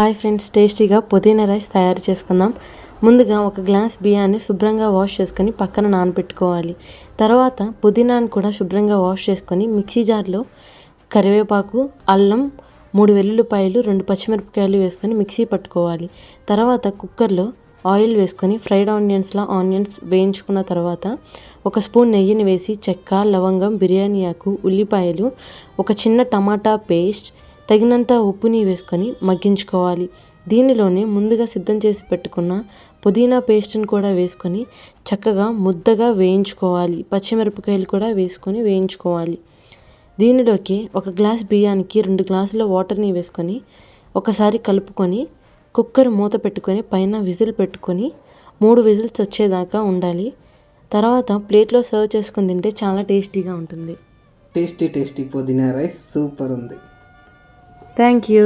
Hi friends, టేస్టీగా పుదీనా rice తయారు చేసుకుందాం. ముందుగా ఒక గ్లాస్ బియ్యాన్ని శుభ్రంగా వాష్ చేసుకొని పక్కన నానబెట్టుకోవాలి. తర్వాత పుదీనాను కూడా శుభ్రంగా వాష్ చేసుకొని మిక్సీ జార్లో కరివేపాకు, అల్లం, 3 వెల్లుల్లిపాయలు, 2 పచ్చిమిరపకాయలు వేసుకొని మిక్సీ పట్టుకోవాలి. తర్వాత కుక్కర్లో ఆయిల్ వేసుకొని ఫ్రైడ్ ఆనియన్స్ వేయించుకున్న తర్వాత 1 స్పూన్ నెయ్యిని వేసి చెక్క, లవంగం, బిర్యానీ ఆకు, ఉల్లిపాయలు, ఒక చిన్న టమాటా పేస్ట్, తగినంత ఉప్పుని వేసుకొని మగ్గించుకోవాలి. దీనిలోనే ముందుగా సిద్ధం చేసి పెట్టుకున్న పుదీనా పేస్ట్ని కూడా వేసుకొని చక్కగా ముద్దగా వేయించుకోవాలి. పచ్చిమిరపకాయలు కూడా వేసుకొని వేయించుకోవాలి. దీనిలోకి 1 గ్లాస్ బియ్యానికి 2 గ్లాసుల వాటర్ని వేసుకొని ఒకసారి కలుపుకొని కుక్కర్ మూత పెట్టుకొని పైన విజిల్ పెట్టుకొని 3 విజిల్స్ వచ్చేదాకా ఉండాలి. తర్వాత ప్లేట్లో సర్వ్ చేసుకొని తింటే చాలా టేస్టీగా ఉంటుంది. టేస్టీ పుదీనా రైస్ సూపర్ ఉంది. Thank you.